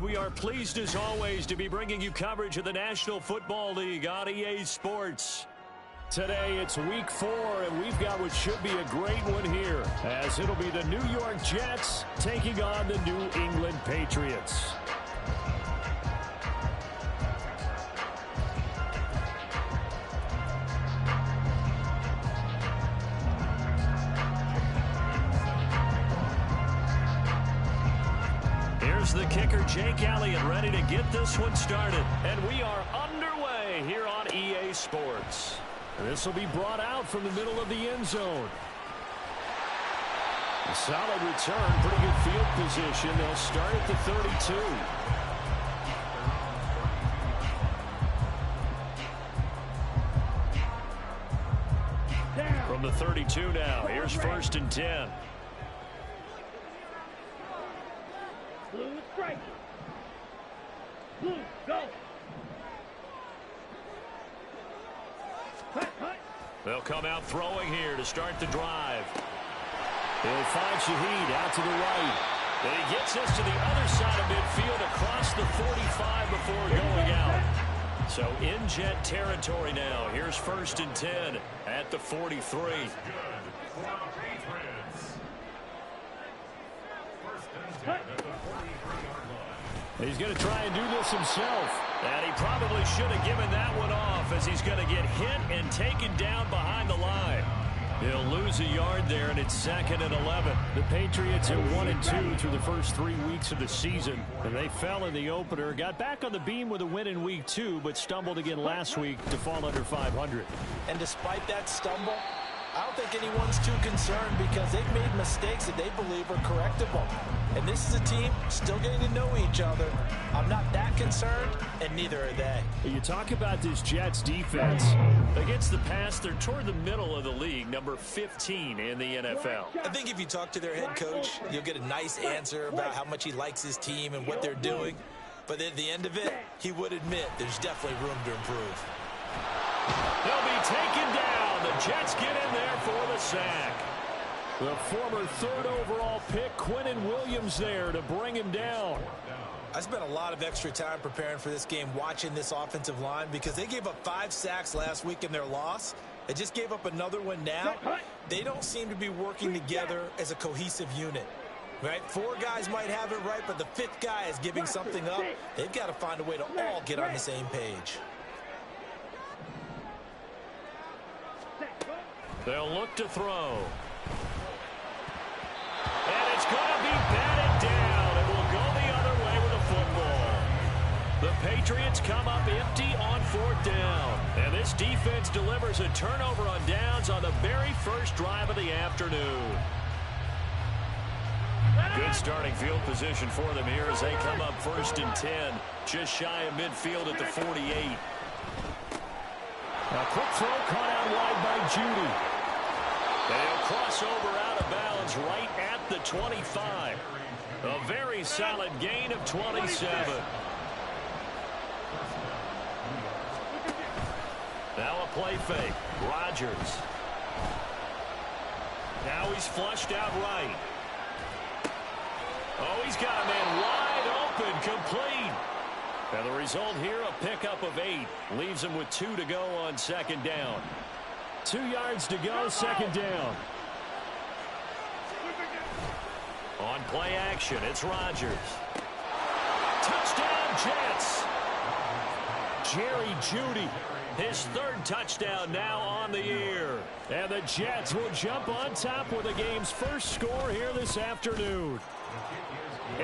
We are pleased as always to be bringing you coverage of the National Football League on EA Sports. Today it's week 4 and we've got what should be a great one here, as it'll be the New York Jets taking on the New England Patriots. Here's the kicker, Jake Elliott, ready to get this one started. And we are underway here on EA Sports. This will be brought out from the middle of the end zone. A solid return, pretty good field position. They'll start at the 32. From the 32 now, here's 1st and 10. Blue strike. Blue, go. They'll come out throwing here to start the drive. He'll find Shaheed out to the right. And he gets this to the other side of midfield across the 45 before going out. So in Jet territory now. Here's 1st and 10 at the 43. He's going to try and do this himself. And he probably should have given that one off, as he's going to get hit and taken down behind the line. He'll lose a yard there, and it's 2nd and 11. The Patriots are 1-2 through the first 3 weeks of the season. And they fell in the opener, got back on the beam with a win in week 2, but stumbled again last week to fall under 500. And despite that stumble, I don't think anyone's too concerned, because they've made mistakes that they believe are correctable. And this is a team still getting to know each other. I'm not that concerned, and neither are they. You talk about this Jets defense. Against the pass, they're toward the middle of the league, number 15 in the NFL. I think if you talk to their head coach, you'll get a nice answer about how much he likes his team and what they're doing. But at the end of it, he would admit there's definitely room to improve. They'll be taken down. The Jets get in there for the sack. The former 3rd overall pick, Quinnen Williams, there to bring him down. I spent a lot of extra time preparing for this game, watching this offensive line, because they gave up 5 sacks last week in their loss. They just gave up another one now. They don't seem to be working together as a cohesive unit. Right? 4 guys might have it right, but the 5th guy is giving something up. They've got to find a way to all get on the same page. They'll look to throw. And it's going to be batted down. It will go the other way with the football. The Patriots come up empty on 4th down. And this defense delivers a turnover on downs on the very first drive of the afternoon. Good starting field position for them here as they come up 1st and 10. Just shy of midfield at the 48. A quick throw caught out wide by Judy. And he'll cross over out of bounds right at the 25. A very solid gain of 27. Now a play fake. Rodgers. Now he's flushed out right. Oh, he's got a man wide open, complete. And the result here, a pickup of 8. Leaves him with 2 to go on 2nd down. 2 yards to go, 2nd down. On play action, it's Rodgers. Touchdown, Jets. Jerry Jeudy, his 3rd touchdown now on the year. And the Jets will jump on top with the game's first score here this afternoon.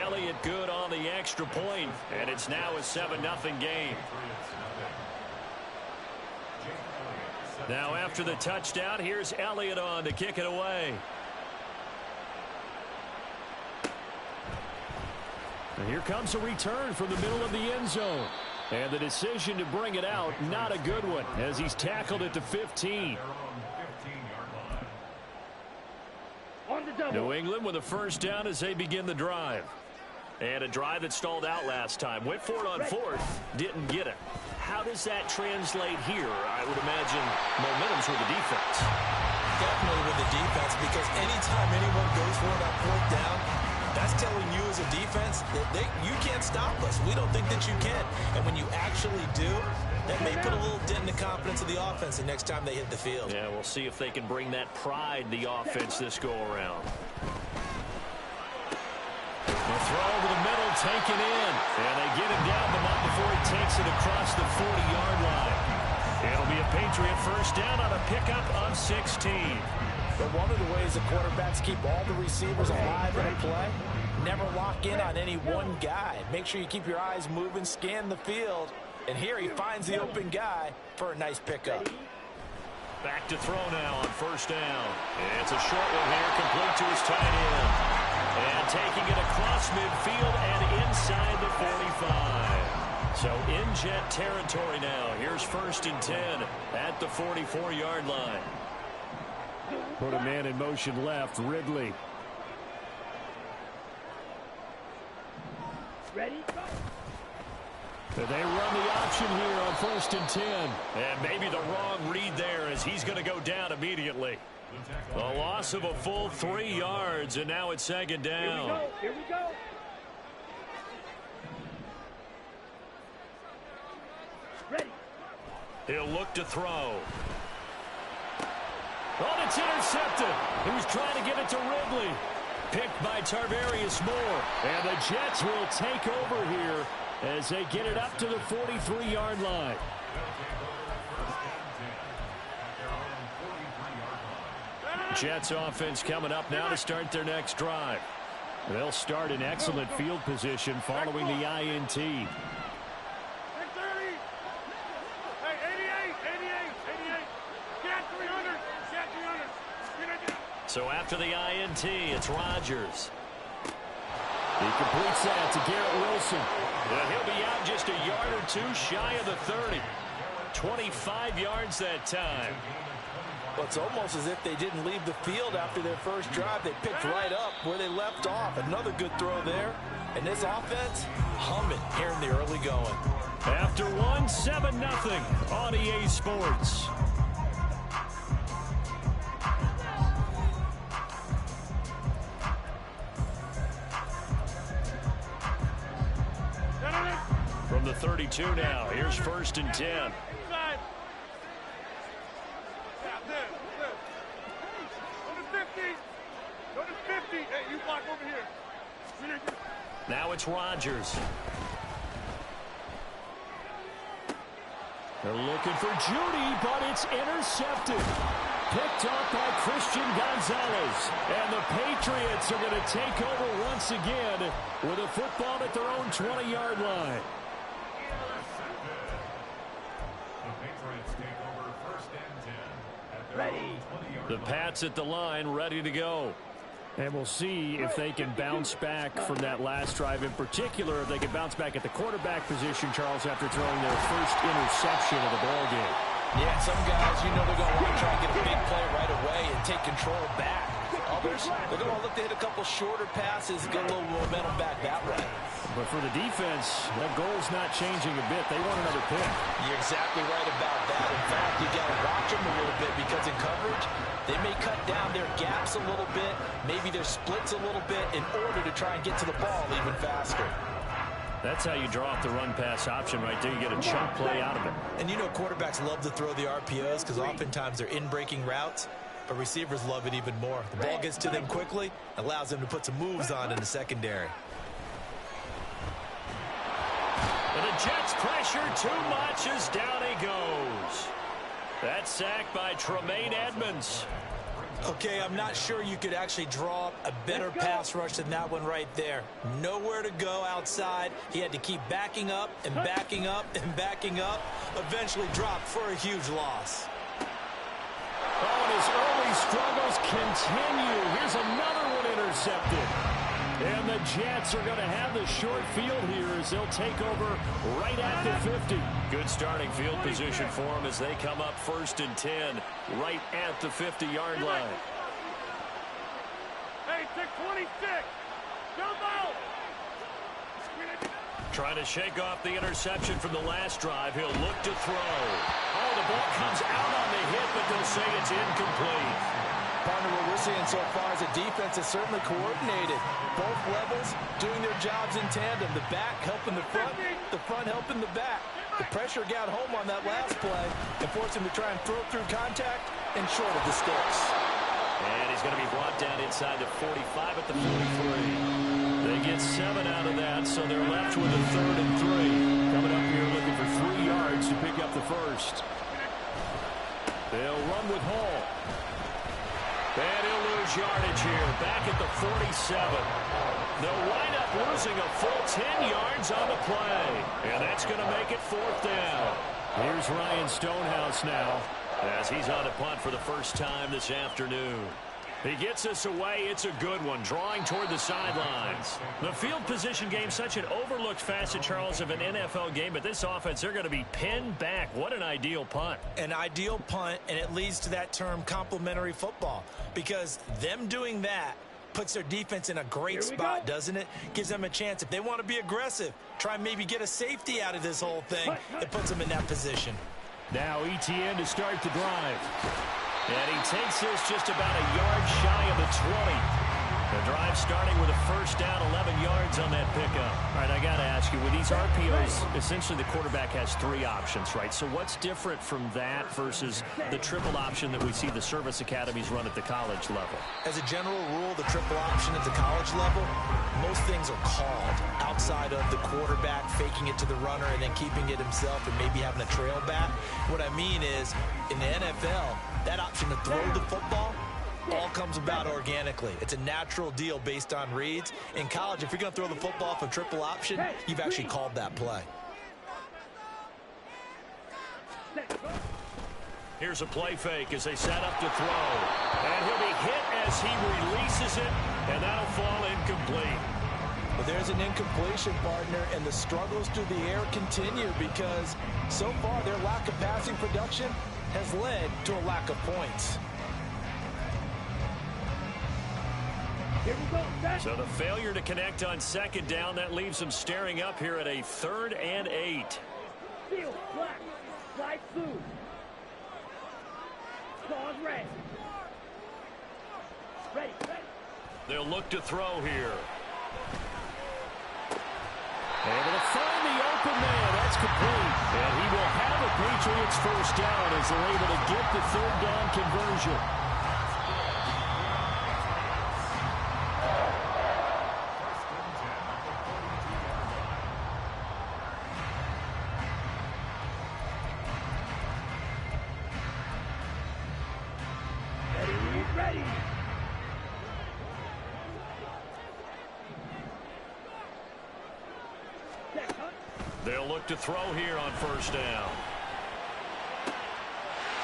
Elliott good on the extra point, and it's now a 7-0 game. Now after the touchdown, here's Elliott on to kick it away. And here comes a return from the middle of the end zone. And the decision to bring it out, not a good one, as he's tackled at the 15. New England with a 1st down as they begin the drive. And a drive that stalled out last time. Went for it on 4th, didn't get it. How does that translate here? I would imagine momentum's with the defense. Definitely with the defense, because anytime anyone goes for it on 4th down, That's telling you as a defense that you can't stop us. We don't think that you can. And when you actually do, that may put a little dent in the confidence of the offense the next time they hit the field. Yeah, we'll see if they can bring that pride to the offense this go-around. The throw over the middle, taken in. And they get him down, but not before he takes it across the 40-yard line. It'll be a Patriot first down on a pickup of 16. But one of the ways the quarterbacks keep all the receivers alive in a play, never lock in on any one guy. Make sure you keep your eyes moving, scan the field. And here he finds the open guy for a nice pickup. Back to throw now on first down. It's a short one here, complete to his tight end. And taking it across midfield and inside the 45. So in jet territory now. Here's first and 10 at the 44-yard line. Put a man in motion left, Ridley. Ready, go. They run the option here on first and 10. And maybe the wrong read there as he's going to go down immediately. A loss of a full 3 yards, and now it's second down. Here we go. Here we go. Ready. He'll look to throw. Oh, it's intercepted. He was trying to get it to Ridley. Picked by Tarvarius Moore. And the Jets will take over here as they get it up to the 43-yard line. Jets offense coming up now to start their next drive. They'll start in excellent field position following the INT. So after the INT, it's Rodgers. He completes that to Garrett Wilson. And he'll be out just a yard or two shy of the 30. 25 yards that time. Well, it's almost as if they didn't leave the field after their first drive. They picked right up where they left off. Another good throw there. And this offense, humming here in the early going. After one, 7-0 on EA Sports. From the 32 now, here's first and 10. Now it's Rodgers. They're looking for Judy, but it's intercepted. Picked off by Christian Gonzalez. And the Patriots are going to take over once again with a football at their own 20-yard line. Ready. The Pats at the line, ready to go. And we'll see if they can bounce back from that last drive. In particular, if they can bounce back at the quarterback position, Charles, after throwing their first interception of the ballgame. Yeah, some guys, you know, they're going to want to try and get a big play right away and take control back. Others, they're going to look to hit a couple shorter passes, get a little momentum back that way. But for the defense, that goal's not changing a bit. They want another pick. You're exactly right about that. In fact, you got to watch them a little bit because in coverage, they may cut down their gaps a little bit, maybe their splits a little bit in order to try and get to the ball even faster. That's how you draw up the run-pass option right there. You get a chunk play out of it. And you know quarterbacks love to throw the RPOs because oftentimes they're in-breaking routes, but receivers love it even more. The ball gets to them quickly, allows them to put some moves on in the secondary. And the Jets pressure too much as down he goes. That's sacked by Tremaine Edmonds. Okay, I'm not sure you could actually draw up a better pass rush than that one right there. Nowhere to go outside. He had to keep backing up and backing up and backing up. Eventually dropped for a huge loss. Oh, and his early struggles continue. Here's another one intercepted. And the Jets are going to have the short field here as they'll take over right at the 50. Good starting field position for them as they come up first and 10 right at the 50-yard line. Hey, take 26. Jump out. Trying to shake off the interception from the last drive. He'll look to throw. Oh, the ball comes out on the hit, but they'll say it's incomplete. Partner, what we're seeing so far is a defense is certainly coordinated. Both levels doing their jobs in tandem. The back helping the front helping the back. The pressure got home on that last play and forced him to try and throw through contact and short of the sticks. And he's going to be brought down inside the 45 at the 43. They get 7 out of that, so they're left with a 3rd and 3. Coming up here looking for 3 yards to pick up the first. They'll run with Hall. And he'll lose yardage here, back at the 47. They'll wind up losing a full 10 yards on the play. And that's going to make it 4th down. Here's Ryan Stonehouse now, as he's on a punt for the first time this afternoon. He gets us away. It's a good one, drawing toward the sidelines. The field position game, such an overlooked facet, Charles, of an NFL game. But this offense, they're going to be pinned back. What an ideal punt. An ideal punt, and it leads to that term complementary football. Because them doing that puts their defense in a great spot, doesn't it? Gives them a chance. If they want to be aggressive, try and maybe get a safety out of this whole thing. It puts them in that position. Now ETN to start the drive. And he takes this just about a yard shy of the 20. The drive starting with a first down, 11 yards on that pickup. All right, I got to ask you, with these RPOs, essentially the quarterback has 3 options, right? So what's different from that versus the triple option that we see the service academies run at the college level? As a general rule, the triple option at the college level, most things are called outside of the quarterback faking it to the runner and then keeping it himself and maybe having a trail back. What I mean is, in the NFL, that option to throw the football all comes about organically. It's a natural deal based on reads. In college, if you're going to throw the football for triple option, you've actually called that play. Here's a play fake as they set up to throw. And he'll be hit as he releases it, and that'll fall incomplete. But there's an incompletion, partner, and the struggles through the air continue because so far their lack of passing production has led to a lack of points. Here we go. So the failure to connect on 2nd down, that leaves them staring up here at a 3rd and 8. Field, black, light blue. Claws red. Ready. They'll look to throw here. Able to find the open man. That's complete. And he will have a Patriots first down as they're able to get the 3rd down conversion. Ready. They'll look to throw here on 1st down.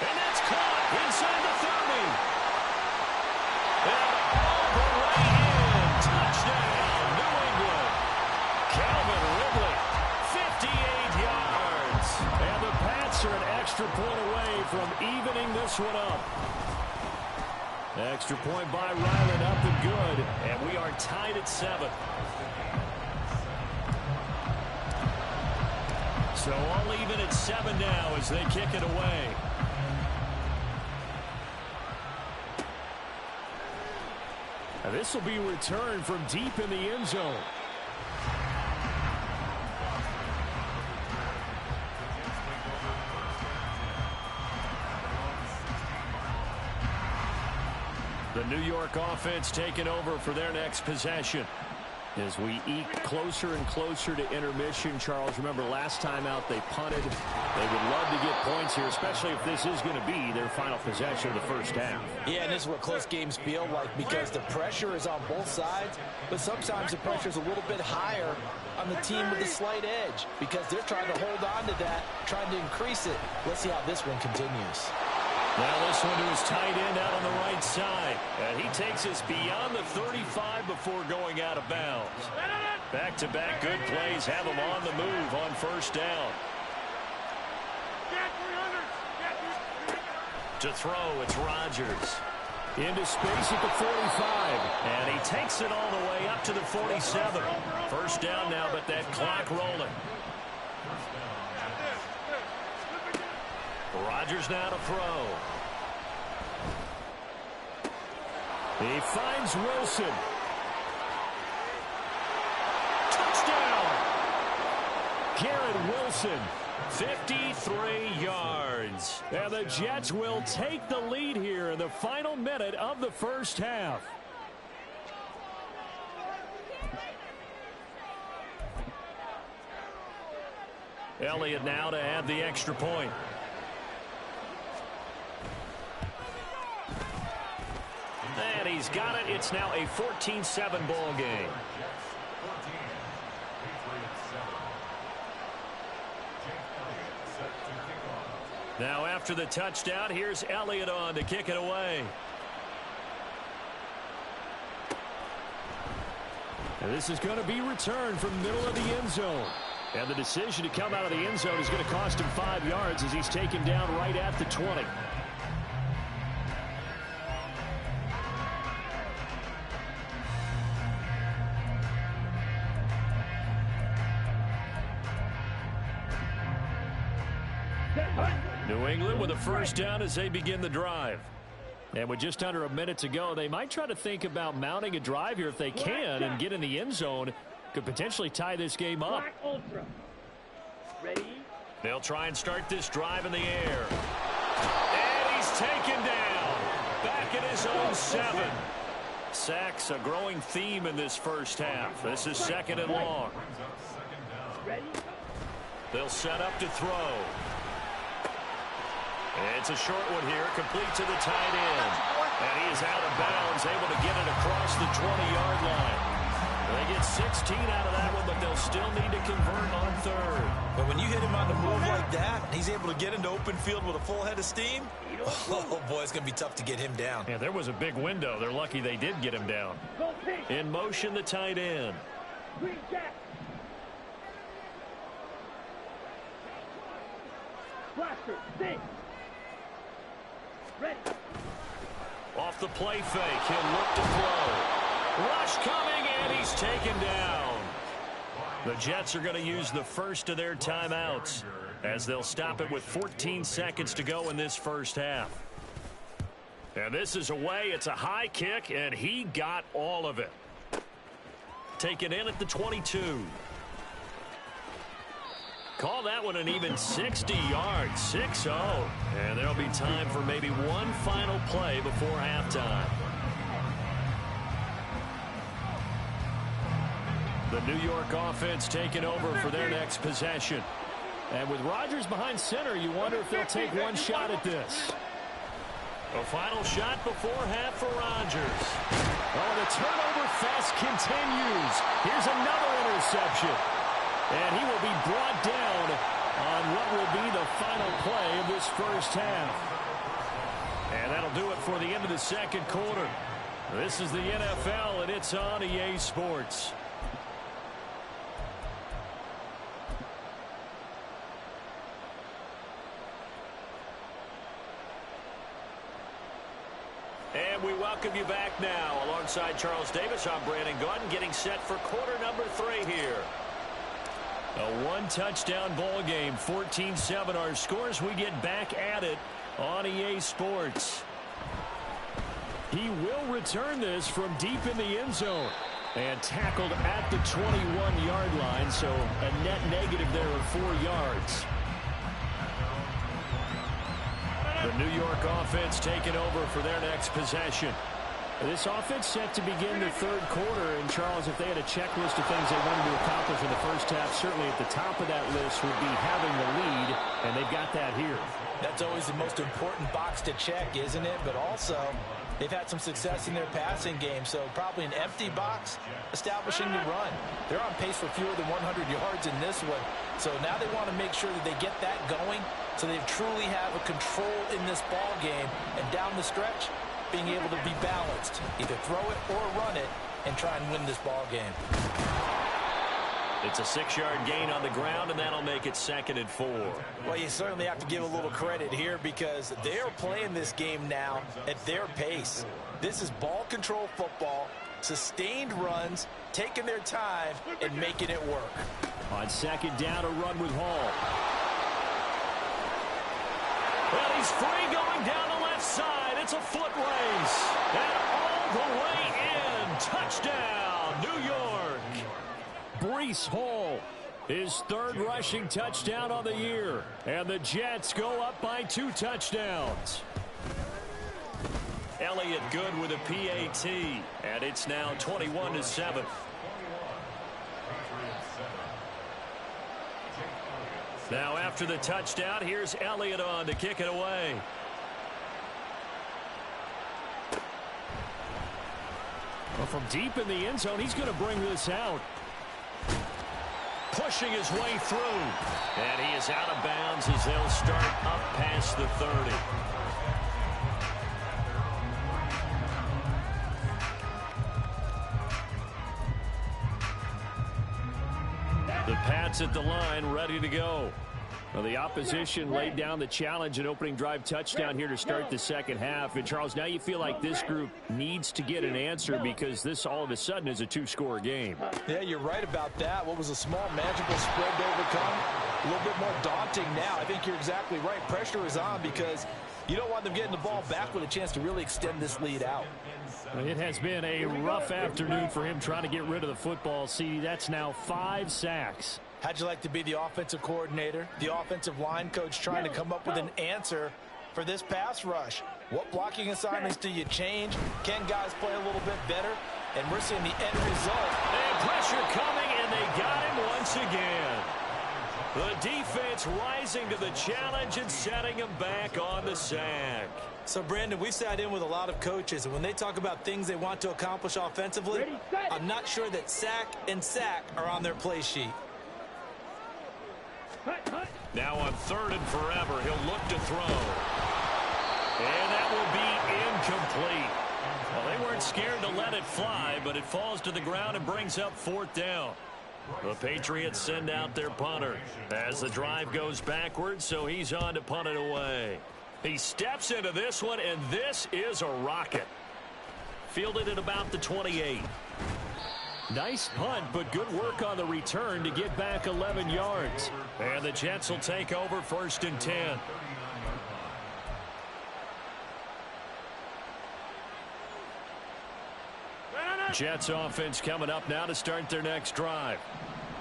And that's caught inside the 30. And all the way in. Touchdown, New England. Calvin Ridley, 58 yards. And the Pats are an extra point away from evening this one up. Extra point by Ryland, up and good. And we are tied at 7. So all even at 7 now as they kick it away. Now this will be returned from deep in the end zone. The New York offense taking over for their next possession. As we eke closer and closer to intermission, Charles, remember last time out they punted. They would love to get points here, especially if this is going to be their final possession of the first half. Yeah, and this is what close games feel like because the pressure is on both sides, but sometimes the pressure is a little bit higher on the team with the slight edge because they're trying to hold on to that, trying to increase it. Let's see how this one continues. Now this one to his tight end out on the right side. And he takes us beyond the 35 before going out of bounds. Back-to-back good plays have him on the move on 1st down. To throw, it's Rodgers. Into space at the 45. And he takes it all the way up to the 47. 1st down now, but that clock rolling. Rodgers now to throw. He finds Wilson. Touchdown! Garrett Wilson, 53 yards. And the Jets will take the lead here in the final minute of the first half. Elliott now to add the extra point. And he's got it. It's now a 14-7 ball game. Now after the touchdown, here's Elliott on to kick it away. And this is going to be returned from the middle of the end zone. And the decision to come out of the end zone is going to cost him 5 yards as he's taken down right at the 20. New England with a first down as they begin the drive. And with just under a minute to go, they might try to think about mounting a drive here if they can and get in the end zone. Could potentially tie this game up. Ready? They'll try and start this drive in the air. And he's taken down. Back at his own 7. Sacks a growing theme in this first half. This is 2nd and long. Ready? They'll set up to throw. It's a short one here, complete to the tight end. And he is out of bounds, able to get it across the 20-yard line. They get 16 out of that one, but they'll still need to convert on 3rd. But when you hit him on the move like that, he's able to get into open field with a full head of steam. Oh, boy, it's going to be tough to get him down. Yeah, there was a big window. They're lucky they did get him down. In motion, the tight end. Green Jack. Blaster, sing. Ready. Off the play fake, he'll look to throw. Rush coming, and he's taken down. The Jets are going to use the first of their timeouts as they'll stop it with 14 seconds to go in this first half. And this is away. It's a high kick, and he got all of it. Taken in at the 22. Call that one an even 60 yards, 6-0. And there'll be time for maybe one final play before halftime. The New York offense taking over for their next possession. And with Rodgers behind center, you wonder if they'll take one shot at this. A final shot before half for Rodgers. Oh, the turnover fest continues. Here's another interception. And he will be brought down on what will be the final play of this first half. And that'll do it for the end of the second quarter. This is the NFL, and it's on EA Sports. And we welcome you back now. Alongside Charles Davis, I'm Brandon Gaudin, getting set for quarter number 3 here. A one-touchdown ball game, 14-7 our scores. We get back at it on EA Sports. He will return this from deep in the end zone and tackled at the 21-yard line, so a net negative there of 4 yards. The New York offense taking over for their next possession. This offense set to begin the third quarter. And, Charles, if they had a checklist of things they wanted to accomplish in the first half, certainly at the top of that list would be having the lead, and they've got that here. That's always the most important box to check, isn't it? But also, they've had some success in their passing game, so probably an empty box establishing the run. They're on pace for fewer than 100 yards in this one, so now they want to make sure that they get that going so they truly have a control in this ball game, and down the stretch, being able to be balanced, either throw it or run it, and try and win this ball game. It's a 6-yard gain on the ground, and that'll make it 2nd and 4. Well, you certainly have to give a little credit here because they're playing this game now at their pace. This is ball control football, sustained runs, taking their time, and making it work. On 2nd down, a run with Hall. Well, he's free going down the left side. It's a foot race. And all the way in. Touchdown, New York. Breece Hall, his third rushing touchdown on the year. And the Jets go up by 2 touchdowns. Elliott good with a PAT. And it's now 21-7. Now after the touchdown, here's Elliott on to kick it away. Well, from deep in the end zone, he's going to bring this out. Pushing his way through. And he is out of bounds as they'll start up past the 30. The Pats at the line, ready to go. Well, the opposition laid down the challenge and opening drive touchdown here to start the second half. And, Charles, now you feel like this group needs to get an answer because this all of a sudden is a 2-score game. Yeah, you're right about that. What was a small, manageable spread to overcome, a little bit more daunting now. I think you're exactly right. Pressure is on because you don't want them getting the ball back with a chance to really extend this lead out. It has been a rough afternoon for him trying to get rid of the football. See, that's now 5 sacks. How'd you like to be the offensive coordinator, the offensive line coach, trying to come up with an answer for this pass rush? What blocking assignments do you change? Can guys play a little bit better? And we're seeing the end result. And pressure coming, and they got him once again. The defense rising to the challenge and setting him back on the sack. So, Brandon, we sat in with a lot of coaches, and when they talk about things they want to accomplish offensively, I'm not sure that sack and sack are on their play sheet. Now on 3rd and forever, he'll look to throw. And that will be incomplete. Well, they weren't scared to let it fly, but it falls to the ground and brings up 4th down. The Patriots send out their punter as the drive goes backwards, so he's on to punt it away. He steps into this one, and this is a rocket. Fielded at about the 28. Nice punt, but good work on the return to get back 11 yards. And the Jets will take over 1st and 10. Jets offense coming up now to start their next drive.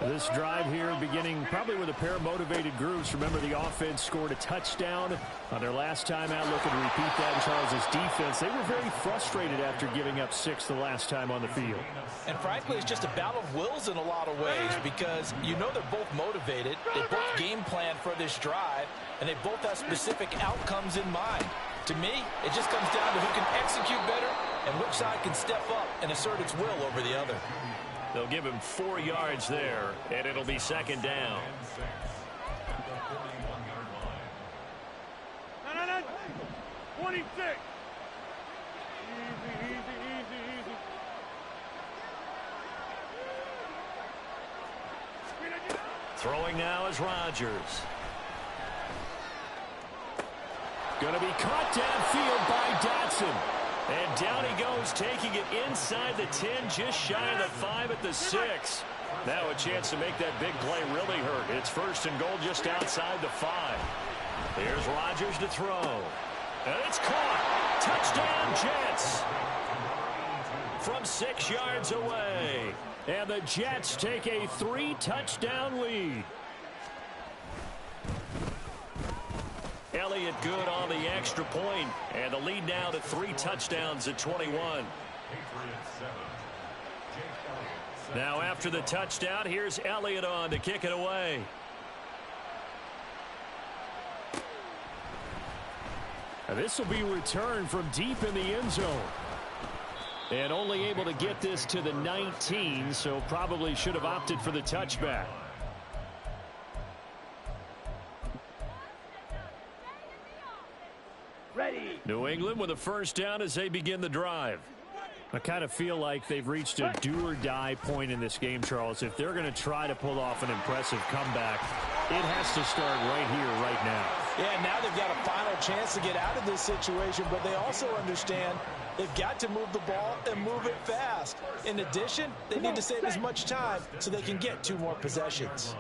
This drive here beginning probably with a pair of motivated groups. Remember, the offense scored a touchdown on their last time out. Looking to repeat that in Charles's defense. They were very frustrated after giving up 6 the last time on the field. And frankly, it's just a battle of wills in a lot of ways because you know they're both motivated. They both game plan for this drive, and they both have specific outcomes in mind. To me, it just comes down to who can execute better and which side can step up and assert its will over the other. They'll give him 4 yards there, and it'll be 2nd down. 26. Easy. Throwing now is Rodgers. Going to be caught downfield by Dotson. And down he goes, taking it inside the 10, just shy of the 5 at the 6. Now a chance to make that big play really hurt. It's 1st and goal just outside the 5. Here's Rodgers to throw. And it's caught. Touchdown, Jets. From 6 yards away. And the Jets take a 3-touchdown lead. Elliott good on the extra point, and the lead now to 3 touchdowns at 21. Now after the touchdown, here's Elliott on to kick it away. And this will be returned from deep in the end zone. And only able to get this to the 19, so probably should have opted for the touchback. Ready. New England with a 1st down as they begin the drive. I kind of feel like they've reached a do-or-die point in this game, Charles. If they're going to try to pull off an impressive comeback, it has to start right here, right now. Yeah, now they've got a final chance to get out of this situation, but they also understand they've got to move the ball and move it fast. In addition, they need to save as much time so they can get 2 more possessions.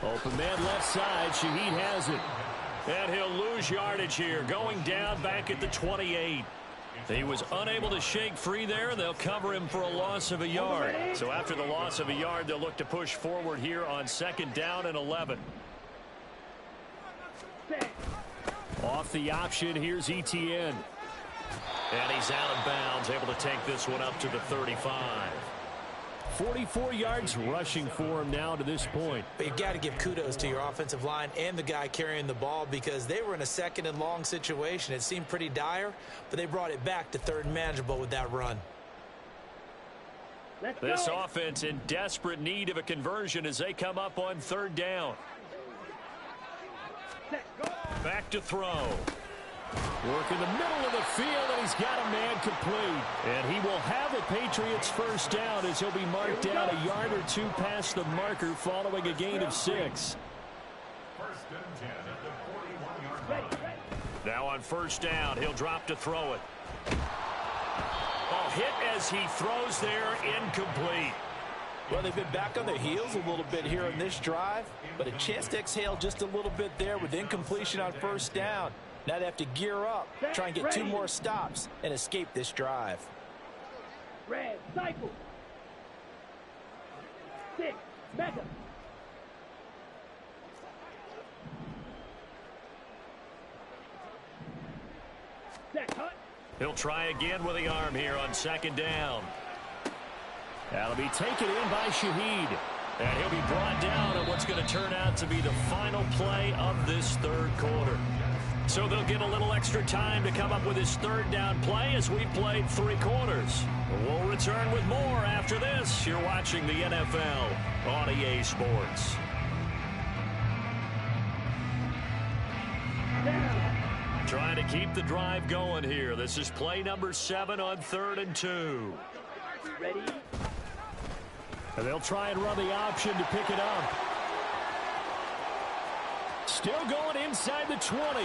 Open man left side. Shaheed has it. And he'll lose yardage here, going down back at the 28. He was unable to shake free there, and they'll cover him for a loss of a yard. So after the loss of a yard, they'll look to push forward here on 2nd down and 11. Off the option, here's Etienne. And he's out of bounds, able to take this one up to the 35. 44 yards rushing for him now to this point. But you've got to give kudos to your offensive line and the guy carrying the ball, because they were in a 2nd and long situation. It seemed pretty dire, but they brought it back to 3rd and manageable with that run. This offense in desperate need of a conversion as they come up on 3rd down. Back to throw. Work in the middle of the field, and he's got a man complete. And he will have the Patriots 1st down as he'll be marked down a yard or 2 past the marker following a gain of 6. Now on 1st down, he'll drop to throw it. Ball hit as he throws there, incomplete. Well, they've been back on their heels a little bit here on this drive, but a chance to exhale just a little bit there with incompletion on 1st down. Now they have to gear up, try and get 2 more stops, and escape this drive. Red, cycle. 6, mega. He'll try again with the arm here on 2nd down. That'll be taken in by Shaheed. And he'll be brought down on what's going to turn out to be the final play of this 3rd quarter. So they'll get a little extra time to come up with his 3rd down play as we played 3 quarters. We'll return with more after this. You're watching the NFL on EA Sports. Trying to keep the drive going here. This is play number 7 on 3rd and 2. Ready? And they'll try and run the option to pick it up. Still going inside the 20.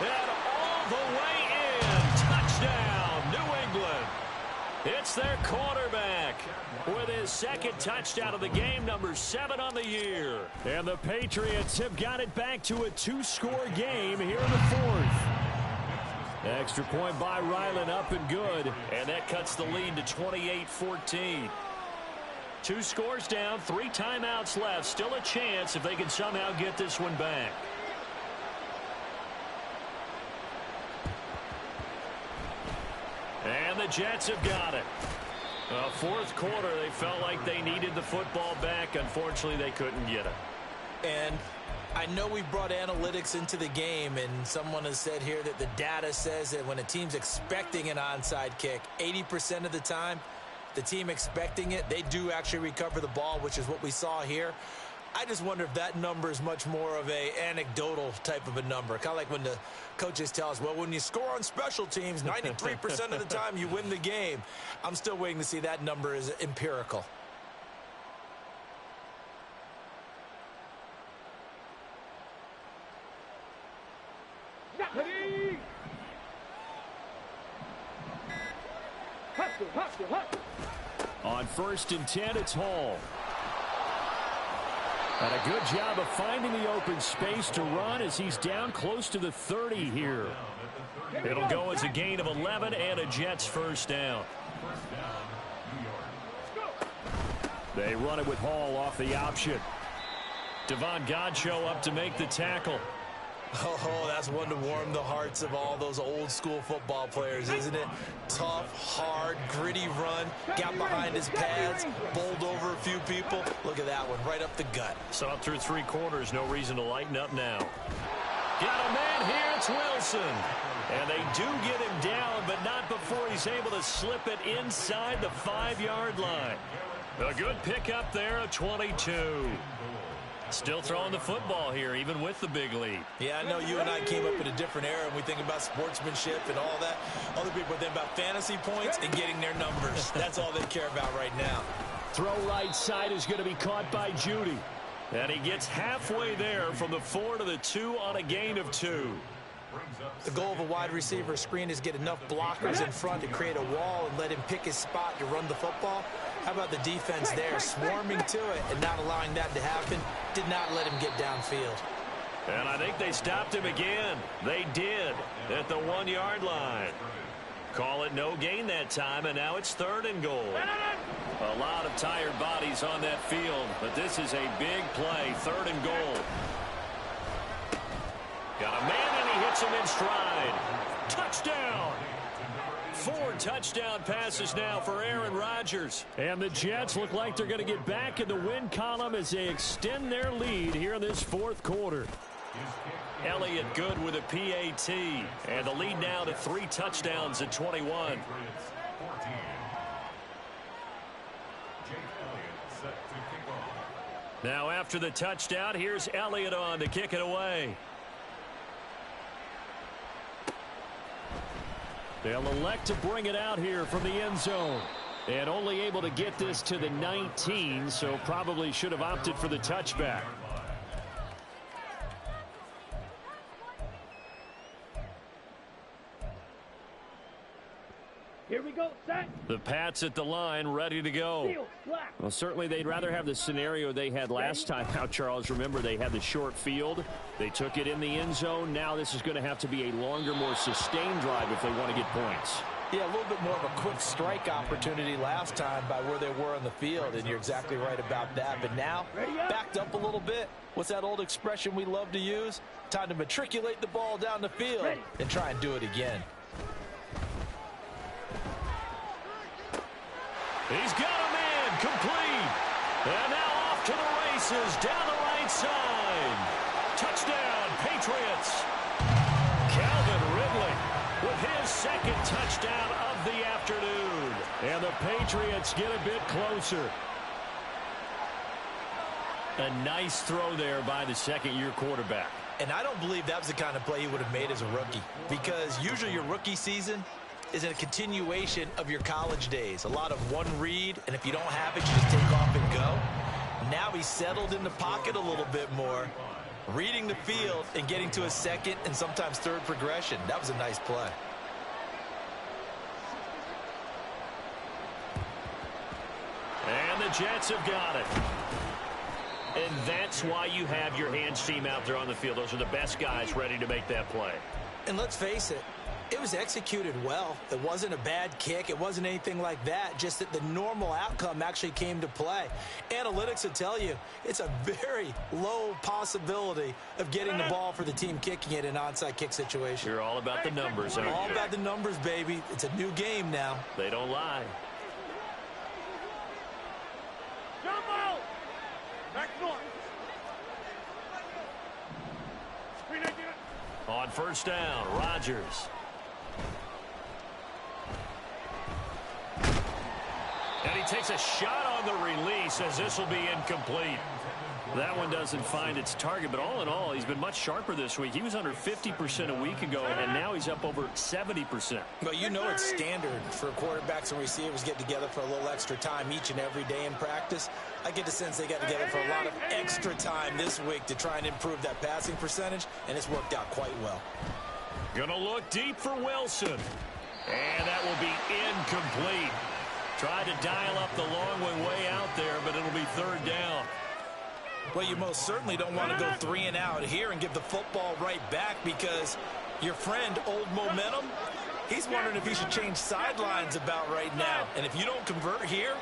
And all the way in. Touchdown, New England. It's their quarterback with his 2nd touchdown of the game, number 7 on the year. And the Patriots have got it back to a 2-score game here in the 4th. Extra point by Ryland, up and good. And that cuts the lead to 28-14. 2 scores down, 3 timeouts left. Still a chance if they can somehow get this one back. And the Jets have got it. 4th quarter, they felt like they needed the football back. Unfortunately, they couldn't get it. And I know we brought analytics into the game, and someone has said here that the data says that when a team's expecting an onside kick, 80% of the time, the team expecting it, they do actually recover the ball, which is what we saw here. I just wonder if that number is much more of a anecdotal type of a number. Kind of like when the coaches tell us, well, when you score on special teams, 93% of the time you win the game. I'm still waiting to see that number is empirical. On 1st and 10, it's Hall. And a good job of finding the open space to run as he's down close to the 30 here. It'll go as a gain of 11 and a Jets 1st down. They run it with Hall off the option. Devon Godchaux up to make the tackle. Oh, that's one to warm the hearts of all those old school football players, isn't it? Tough, hard, gritty run, got behind his pads, bowled over a few people. Look at that one, right up the gut. So up through 3 quarters, no reason to lighten up now. Got a man here, it's Wilson. And they do get him down, but not before he's able to slip it inside the 5-yard line. A good pickup there, a 22. Still throwing the football here, even with the big lead. Yeah, I know you and I came up in a different era, and we think about sportsmanship and all that. Other people think about fantasy points and getting their numbers. That's all they care about right now. Throw right side is going to be caught by Judy. And he gets halfway there from the 4 to the 2 on a gain of 2. The goal of a wide receiver screen is get enough blockers in front to create a wall and let him pick his spot to run the football. How about the defense there, swarming to it and not allowing that to happen? Did not let him get downfield. And I think they stopped him again. They did at the 1-yard line. Call it no gain that time, and now it's 3rd and goal. A lot of tired bodies on that field, but this is a big play. 3rd and goal. Got a man, and he hits him in stride. Touchdown! 4 touchdown passes now for Aaron Rodgers. And the Jets look like they're going to get back in the win column as they extend their lead here in this 4th quarter. Elliott good with a PAT. And the lead now to 3 touchdowns at 21. Now after the touchdown, here's Elliott on to kick it away. They'll elect to bring it out here from the end zone. And only able to get this to the 19, so probably should have opted for the touchback. Here we go, set. The Pats at the line, ready to go. Seal, black. Well, certainly they'd rather have the scenario they had last time out, Charles. Remember, they had the short field. They took it in the end zone. Now this is going to have to be a longer, more sustained drive if they want to get points. Yeah, a little bit more of a quick strike opportunity last time by where they were on the field, and you're exactly right about that. But now, backed up a little bit. What's that old expression we love to use? Time to matriculate the ball down the field and try and do it again. He's got a man complete. And now off to the races down the right side. Touchdown, Patriots. Calvin Ridley with his 2nd touchdown of the afternoon. And the Patriots get a bit closer. A nice throw there by the 2nd-year quarterback. And I don't believe that was the kind of play he would have made as a rookie, because usually your rookie season is a continuation of your college days. A lot of one read, and if you don't have it, you just take off and go. Now he's settled in the pocket a little bit more, reading the field and getting to a 2nd and sometimes 3rd progression. That was a nice play. And the Jets have got it. And that's why you have your hands team out there on the field. Those are the best guys ready to make that play. And let's face it, it was executed well. It wasn't a bad kick. It wasn't anything like that. Just that the normal outcome actually came to play. Analytics will tell you it's a very low possibility of getting the ball for the team kicking it in an onside kick situation. You're all about the numbers, aren't you? All about the numbers, baby. It's a new game now. They don't lie. Jump out. Back north. On 1st down, Rodgers. And he takes a shot on the release as this will be incomplete. That one doesn't find its target, but all in all, he's been much sharper this week. He was under 50% a week ago, and now he's up over 70%. Well, you know it's standard for quarterbacks and receivers get together for a little extra time each and every day in practice. I get the sense they got together for a lot of extra time this week to try and improve that passing percentage, and it's worked out quite well. Gonna look deep for Wilson. And that will be incomplete. Tried to dial up the long one way out there, but it'll be 3rd down. Well, you most certainly don't want to go 3 and out here and give the football right back, because your friend, Old Momentum, he's wondering if he should change sidelines about right now. And if you don't convert here,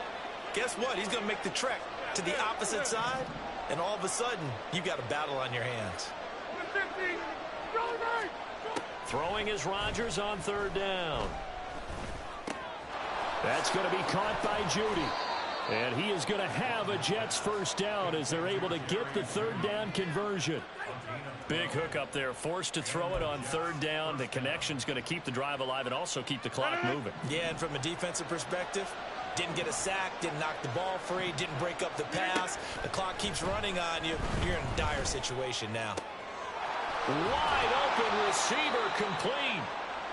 guess what? He's going to make the trek to the opposite side, and all of a sudden, you've got a battle on your hands. Throwing is Rodgers on 3rd down. That's going to be caught by Judy. And he is going to have a Jets 1st down as they're able to get the 3rd down conversion. Big hook up there, forced to throw it on 3rd down. The connection's going to keep the drive alive and also keep the clock moving. Yeah, and from a defensive perspective, didn't get a sack, didn't knock the ball free, didn't break up the pass. The clock keeps running on you. You're in a dire situation now. Wide open receiver complete.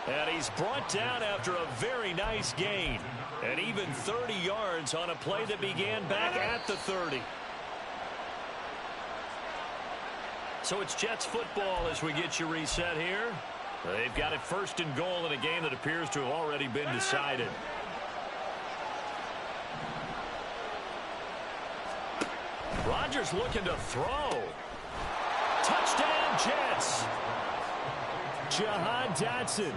And he's brought down after a very nice gain. And even 30 yards on a play that began back at the 30. So it's Jets football as we get you reset here. They've got it 1st and goal in a game that appears to have already been decided. Rodgers looking to throw. Touchdown, Jets. Jahan Dotson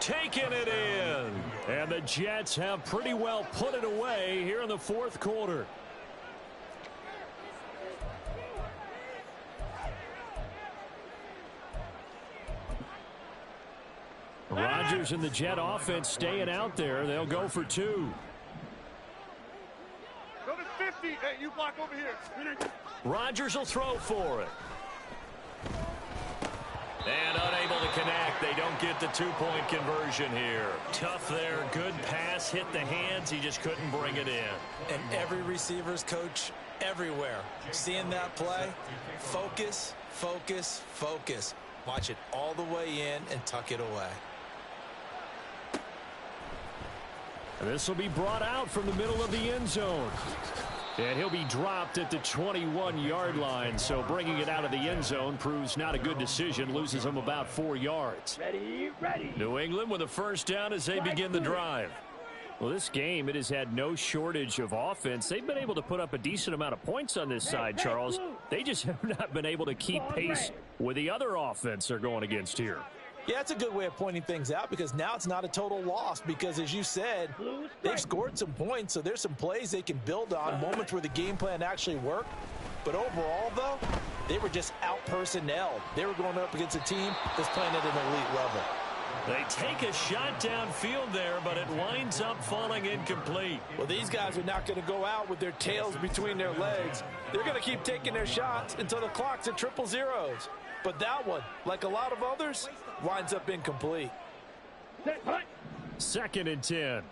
taking it in. And the Jets have pretty well put it away here in the fourth quarter. Rodgers and the Jet offense staying out there. They'll go for two. Go to 50. Hey, you block over here. Rodgers will throw for it. And unable to connect. They don't get the two-point conversion here. Tough there. Good pass. Hit the hands. He just couldn't bring it in. And every receiver's coach everywhere. Seeing that play, focus, focus, focus. Watch it all the way in and tuck it away. This will be brought out from the middle of the end zone. And he'll be dropped at the 21-yard line. So bringing it out of the end zone proves not a good decision. Loses him about 4 yards. Ready, ready. New England with a first down as they begin the drive. Well, this game, it has had no shortage of offense. They've been able to put up a decent amount of points on this side, Charles. They just have not been able to keep pace with the other offense they're going against here. Yeah, it's a good way of pointing things out because now it's not a total loss because, as you said, they've scored some points, so there's some plays they can build on, moments where the game plan actually worked. But overall, though, they were just out-personnel. They were going up against a team that's playing at an elite level. They take a shot downfield there, but it winds up falling incomplete. Well, these guys are not going to go out with their tails between their legs. They're going to keep taking their shots until the clock's at triple zeros. But that one, like a lot of others, winds up incomplete. Second and 10.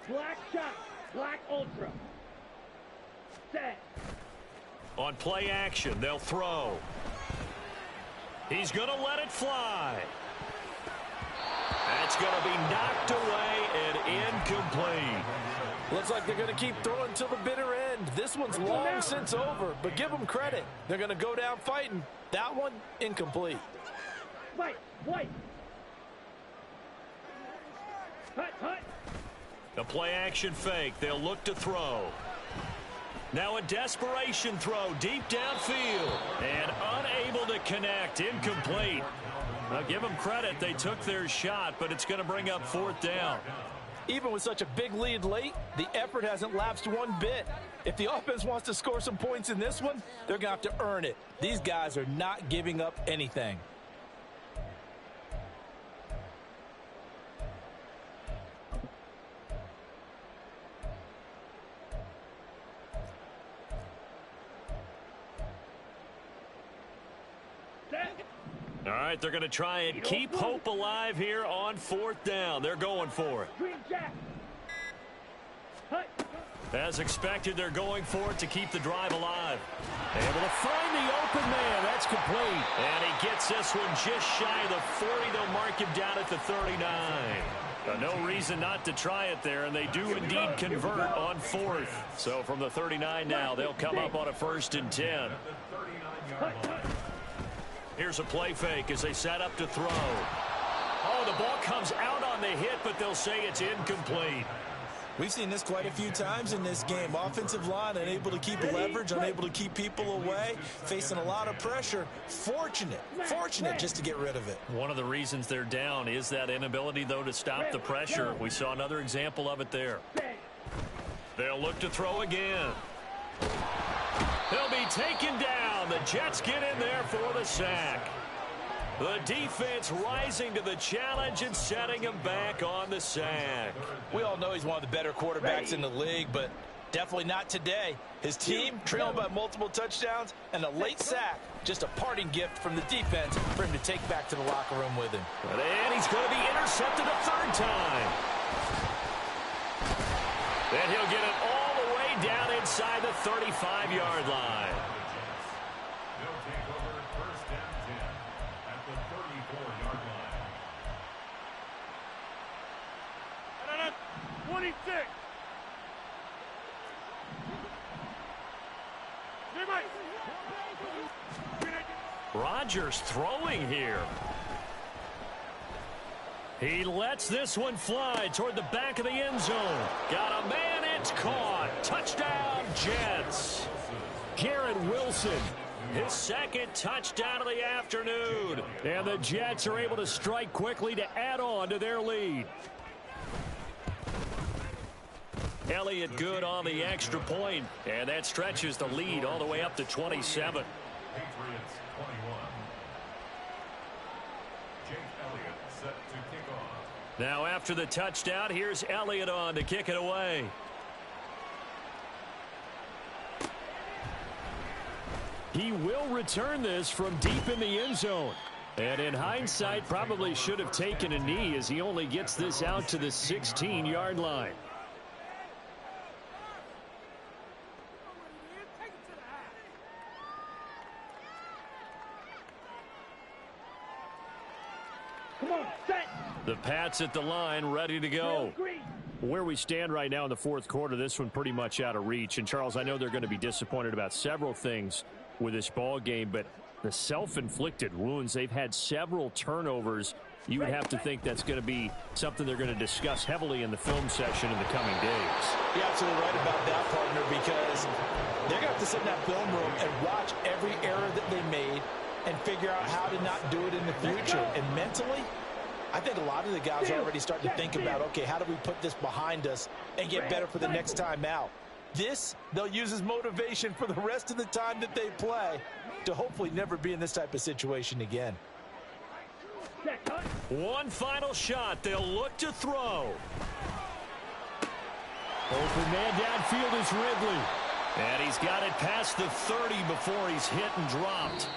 Black shot. Black ultra. Set. On play action, they'll throw. He's going to let it fly. That's going to be knocked away and incomplete. Looks like they're going to keep throwing till the bitter end. This one's long since over, but give them credit. They're going to go down fighting. That one, incomplete. Fight, fight. Hut, hut. The play action fake. They'll look to throw. Now a desperation throw deep downfield. And unable to connect. Incomplete. Now give them credit. They took their shot, but it's going to bring up fourth down. Even with such a big lead late, the effort hasn't lapsed one bit. If the offense wants to score some points in this one, they're going to have to earn it. These guys are not giving up anything. All right, they're going to try and keep hope alive here on fourth down. They're going for it. As expected, they're going for it to keep the drive alive. Able to find the open man. That's complete. And he gets this one just shy of the 40. They'll mark him down at the 39. No reason not to try it there, and they do indeed convert on fourth. So from the 39 now, they'll come up on a 1st and 10. Here's a play fake as they set up to throw. Oh, the ball comes out on the hit, but they'll say it's incomplete. We've seen this quite a few times in this game. Offensive line unable to keep leverage, unable to keep people away, facing a lot of pressure. Fortunate just to get rid of it. One of the reasons they're down is that inability, though, to stop the pressure. We saw another example of it there. They'll look to throw again. He'll be taken down. The Jets get in there for the sack. The defense rising to the challenge and setting him back on the sack. We all know he's one of the better quarterbacks in the league, but definitely not today. His team trailing by multiple touchdowns and a late sack. Just a parting gift from the defense for him to take back to the locker room with him. And he's going to be intercepted a third time. Then he'll get it all the way down inside the 35-yard line. 26. Rodgers throwing here. He lets this one fly toward the back of the end zone. Got a man, it's caught. Touchdown, Jets. Garrett Wilson His second touchdown of the afternoon. And the Jets are able to strike quickly to add on to their lead. Elliott good on the extra point, and that stretches the lead all the way up to 27. Patriots 21. Jake Elliott set to kick off. Now after the touchdown, here's Elliott on to kick it away. He will return this from deep in the end zone. And in hindsight, probably should have taken a knee as he only gets this out to the 16-yard line. Come on, set. The Pats at the line, ready to go. Where we stand right now in the fourth quarter, this one pretty much out of reach. And, Charles, I know they're going to be disappointed about several things with this ball game, but the self-inflicted wounds, they've had several turnovers. You would have to think that's going to be something they're going to discuss heavily in the film session in the coming days. You're absolutely right about that, partner, because they're going to have to sit in that film room and watch every error that they made and figure out how to not do it in the future. And mentally, I think a lot of the guys are already starting to think about, okay, how do we put this behind us and get better for the next time out? This, they'll use as motivation for the rest of the time that they play to hopefully never be in this type of situation again. One final shot. They'll look to throw. Open man downfield is Ridley. And he's got it past the 30 before he's hit and dropped.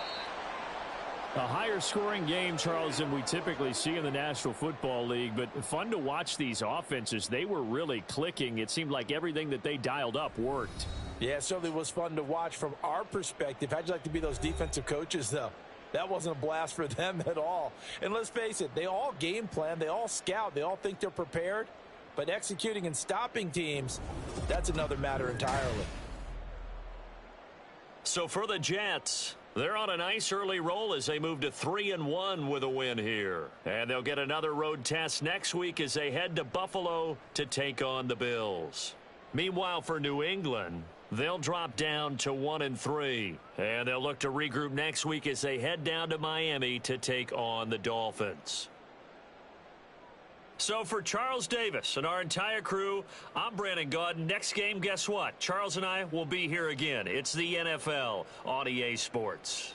A higher scoring game, Charles, than we typically see in the National Football League, but fun to watch these offenses. They were really clicking. It seemed like everything that they dialed up worked. Yeah, it certainly was fun to watch from our perspective. How'd you like to be those defensive coaches, though? That wasn't a blast for them at all. And let's face it, they all game plan, they all scout, they all think they're prepared, but executing and stopping teams, that's another matter entirely. So for the Jets, they're on a nice early roll as they move to 3-1 with a win here. And they'll get another road test next week as they head to Buffalo to take on the Bills. Meanwhile, for New England, they'll drop down to 1-3. And they'll look to regroup next week as they head down to Miami to take on the Dolphins. So for Charles Davis and our entire crew, I'm Brandon Gaudin. Next game, guess what? Charles and I will be here again. It's the NFL on EA Sports.